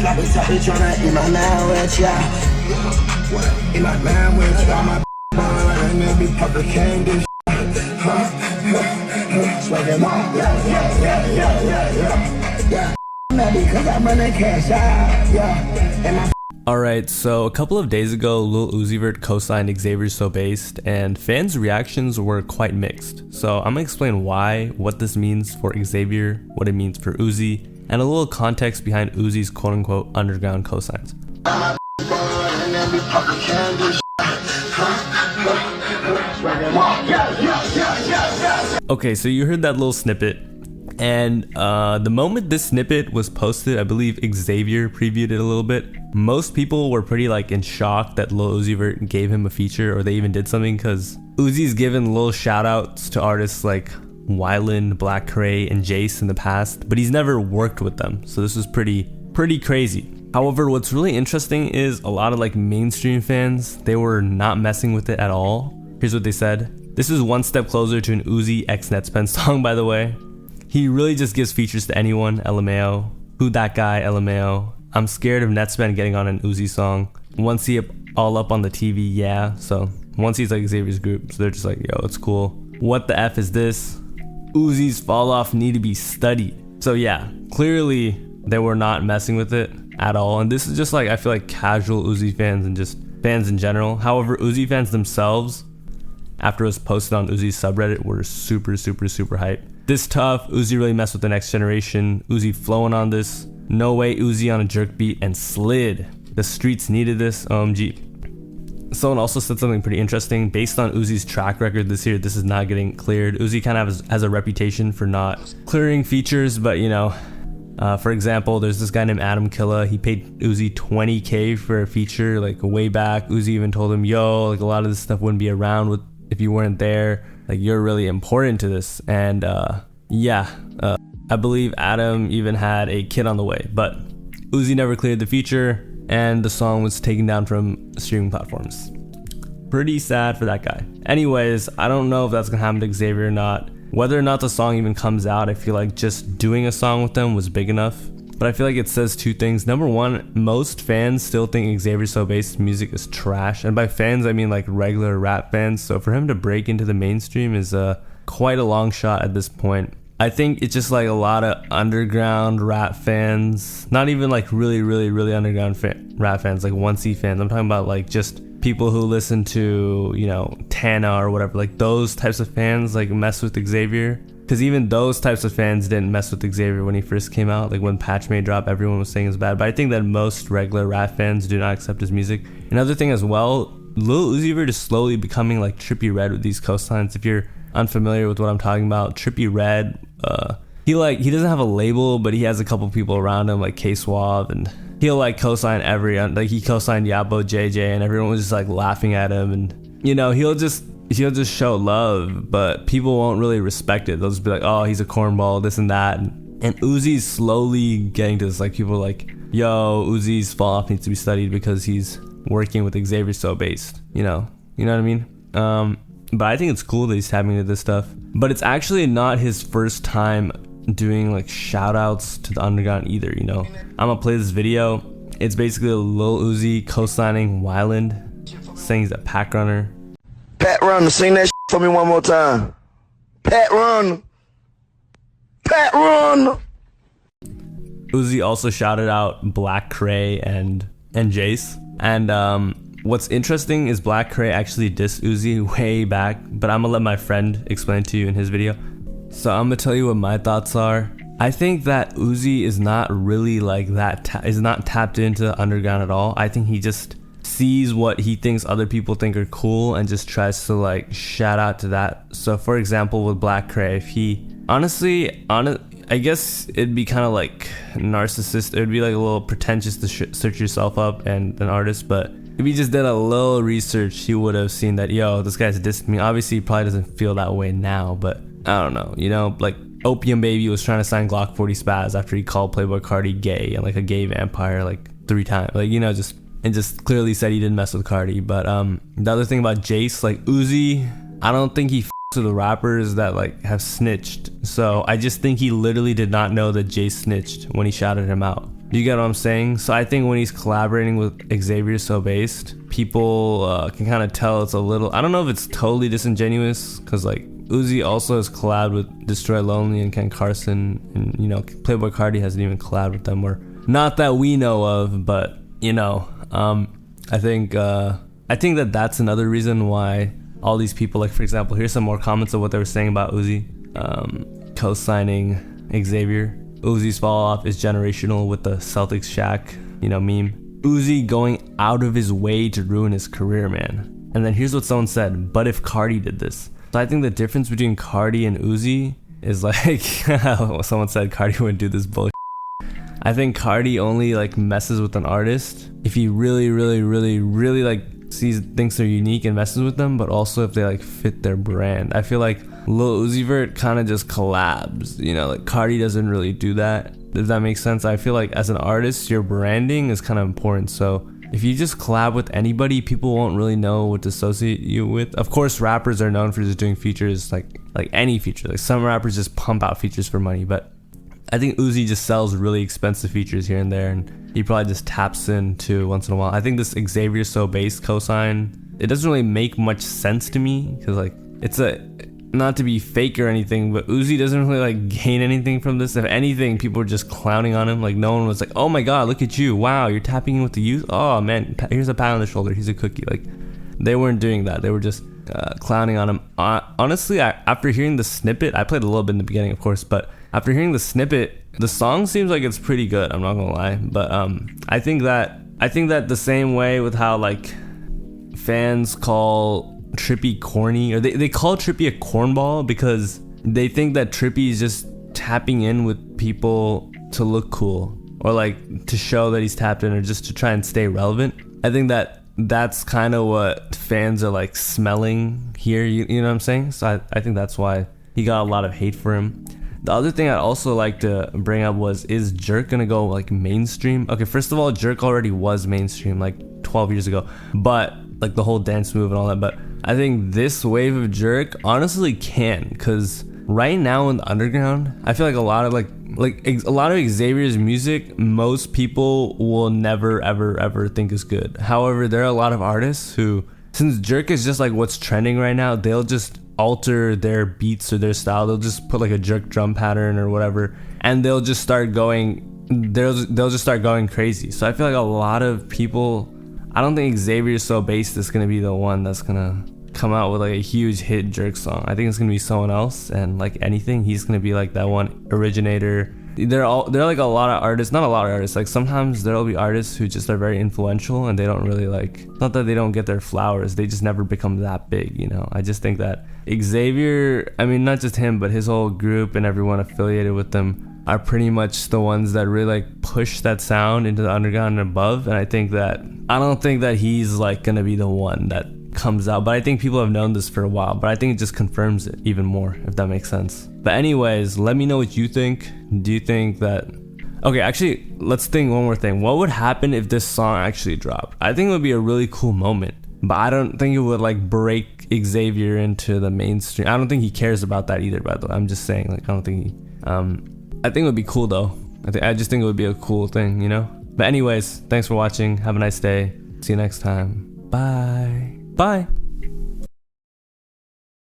Sloppy toppy tryna eat my man with ya. Eat my man with ya. My and then be public candy. Swaggin' on. Yeah. Because I'm running cash out. Yeah. And my Alright, so a couple of days ago, Lil Uzi Vert co-signed XavierSoBased, and fans' reactions were quite mixed. So I'm gonna explain why, what this means for Xavier, what it means for Uzi, and a little context behind Uzi's quote-unquote underground cosigns. Okay, so you heard that little snippet. And the moment this snippet was posted, I believe Xavier previewed it a little bit. Most people were pretty like in shock that Lil Uzi Vert gave him a feature, or they even did something, because Uzi's given little shout outs to artists like Wyland, Black Cray, and Jace in the past, but he's never worked with them. So this was pretty crazy. However, what's really interesting is a lot of like mainstream fans, they were not messing with it at all. Here's what they said. This is one step closer to an Uzi x Netspend song, by the way. He really just gives features to anyone, LMAO. Who that guy, LMAO. I'm scared of Netspend getting on an Uzi song. Once he all up on the TV, yeah. So once he's like Xavier's group, so they're just like, yo, it's cool. What the F is this? Uzi's fall off need to be studied. So yeah, clearly they were not messing with it at all. And this is just like, I feel like casual Uzi fans and just fans in general. However, Uzi fans themselves, after it was posted on Uzi's subreddit, were super hyped. This tough, Uzi really messed with the next generation. Uzi flowing on this. No way Uzi on a jerk beat and slid. The streets needed this, OMG. Someone also said something pretty interesting. Based on Uzi's track record this year, this is not getting cleared. Uzi kind of has a reputation for not clearing features, but you know, for example, there's this guy named Adam Killa. He paid Uzi $20K for a feature like way back. Uzi even told him, yo, like a lot of this stuff wouldn't be around if you weren't there. Like, you're really important to this. And I believe Adam even had a kid on the way, but Uzi never cleared the feature and the song was taken down from streaming platforms. Pretty sad for that guy. Anyways, I don't know if that's gonna happen to Xavier or not. Whether or not the song even comes out, I feel like just doing a song with them was big enough. But I feel like it says two things. Number one, most fans still think XavierSoBased music is trash. And by fans, I mean like regular rap fans. So for him to break into the mainstream is quite a long shot at this point. I think it's just like a lot of underground rap fans. Not even like really underground rap fans, like 1C fans. I'm talking about like just people who listen to, you know, Tana or whatever. Like those types of fans like mess with Xavier. Because even those types of fans didn't mess with Xavier when he first came out. Like when Patch May dropped, everyone was saying it's bad. But I think that most regular rap fans do not accept his music. Another thing as well, Lil Uzi Vert is slowly becoming like Trippie Redd with these cosigns. If you're unfamiliar with what I'm talking about, Trippie Redd, he doesn't have a label, but he has a couple people around him like K-Suave, and he'll like cosign like he cosigned Yabo JJ, and everyone was just like laughing at him, and you know, he'll just show love, but people won't really respect it. They'll just be like, oh, he's a cornball, this and that. And Uzi's slowly getting to this, like people are like, yo, Uzi's fall off needs to be studied because he's working with XavierSoBased, you know what I mean? But I think it's cool that he's tapping into this stuff. But it's actually not his first time doing like shout outs to the underground either, you know? I'm gonna play this video. It's basically a Lil Uzi co-signing Wyland, saying he's a pack runner. Pat Run, sing that for me one more time. Pat Run. Pat Run. Uzi also shouted out Black Cray and Jace. And what's interesting is Black Cray actually dissed Uzi way back, but I'm gonna let my friend explain to you in his video. So I'm gonna tell you what my thoughts are. I think that Uzi is not really like that, is not tapped into the underground at all. I think he just sees what he thinks other people think are cool and just tries to like shout out to that. So for example, with Black Cray, if he I guess it'd be kind of like narcissist. It would be like a little pretentious to search yourself up and an artist, but if he just did a little research, he would have seen that, yo, this guy's dissing me. Obviously, he probably doesn't feel that way now, but I don't know, you know, like Opium Baby was trying to sign Glock 40 Spaz after he called Playboy Cardi gay and like a gay vampire like 3 times, like, you know, just clearly said he didn't mess with Cardi. But the other thing about Jace, like Uzi, I don't think he to the rappers that like have snitched. So I just think he literally did not know that Jace snitched when he shouted him out. Do you get what I'm saying? So I think when he's collaborating with XavierSoBased, people can kind of tell it's a little, I don't know if it's totally disingenuous, because like Uzi also has collabed with Destroy Lonely and Ken Carson, and you know, Playboi Carti hasn't even collabed with them, or not that we know of, but you know, I think that that's another reason why all these people, like for example, here's some more comments of what they were saying about Uzi, co-signing Xavier. Uzi's fall off is generational with the Celtics Shaq, you know, meme. Uzi going out of his way to ruin his career, man. And then here's what someone said, but if Carti did this. So I think the difference between Carti and Uzi is like, someone said Carti wouldn't do this bullshit. I think Carti only like messes with an artist if he really like thinks they're unique and messes with them, but also if they like fit their brand. I feel like Lil Uzi Vert kind of just collabs, you know, like Carti doesn't really do that. Does that make sense? I feel like as an artist, your branding is kind of important. So if you just collab with anybody, people won't really know what to associate you with. Of course, rappers are known for just doing features, like any feature. Like some rappers just pump out features for money, but I think Uzi just sells really expensive features here and there, and he probably just taps into once in a while. I think this XavierSoBased cosign, it doesn't really make much sense to me, because like it's not to be fake or anything, but Uzi doesn't really like gain anything from this. If anything, people are just clowning on him. Like no one was like, oh my god, look at you, wow, you're tapping in with the youth, oh man, here's a pat on the shoulder, here's a cookie. Like they weren't doing that. They were just clowning on him. Honestly, after hearing the snippet, I played a little bit in the beginning, of course, but after hearing the snippet, the song seems like it's pretty good, I'm not gonna lie. But I think that the same way with how like fans call Trippy corny, or they call Trippy a cornball because they think that Trippy is just tapping in with people to look cool, or like to show that he's tapped in, or just to try and stay relevant. I think that that's kind of what fans are like smelling here, you know what I'm saying? So I think that's why he got a lot of hate for him. The other thing I'd also like to bring up was, is Jerk gonna go like mainstream? Okay, first of all, Jerk already was mainstream like 12 years ago, but like the whole dance move and all that. But I think this wave of Jerk honestly can, because right now in the underground, I feel like a lot of a lot of Xavier's music, most people will never ever think is good. However, there are a lot of artists who, since Jerk is just like what's trending right now, they'll just alter their beats or their style. They'll just put like a Jerk drum pattern or whatever, and they'll just start going crazy. So I feel like a lot of people, I don't think XavierSoBased is gonna be the one that's gonna come out with like a huge hit Jerk song. I think it's gonna be someone else, and like anything, he's gonna be like that one originator. They're like a lot of artists, not a lot of artists, like sometimes there'll be artists who just are very influential and they don't really like, not that they don't get their flowers, they just never become that big, you know. I just think that Xavier, I mean not just him, but his whole group and everyone affiliated with them are pretty much the ones that really like push that sound into the underground and above. And I don't think that he's like gonna be the one that comes out, but I think people have known this for a while, but I think it just confirms it even more, if that makes sense. But anyways, let me know what you think. Do you think that, okay, actually let's think one more thing. What would happen if this song actually dropped? I think it would be a really cool moment, but I don't think it would like break Xavier into the mainstream. I don't think he cares about that either, by the way. I'm just saying, like, I don't think he I think it would be cool though. I just think it would be a cool thing, you know. But anyways, thanks for watching, have a nice day, see you next time, bye.